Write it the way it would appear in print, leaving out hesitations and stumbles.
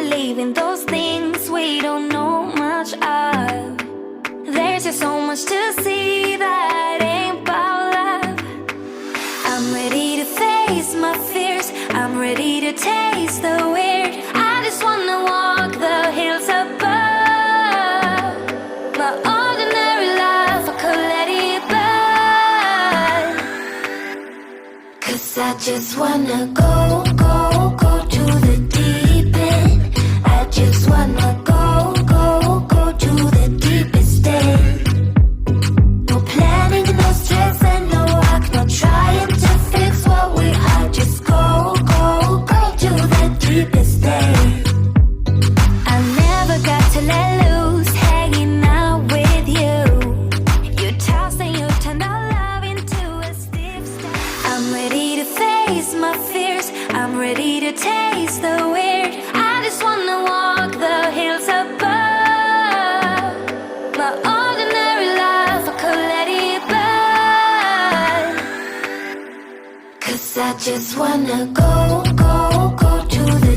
believe in those things we don't know much of. There's just so much to see that ain't about love. I'm ready to face my fears, I'm ready to taste the weird. I just wanna walk the hills above. My ordinary life, I could let it burn. 'Cause I just wanna go to the deep end. I just wanna go to the deepest end. No planning, no stress and no work, no trying to fix what we are. Just go to the deepest end. I never got to let loose, hanging out with you. You toss and you turn our love into a stiff step. I'm ready to face my fears, I'm ready to taste the weird. I just wanna walk the hills above. My ordinary life, I could let it burn. 'Cause I just wanna go to the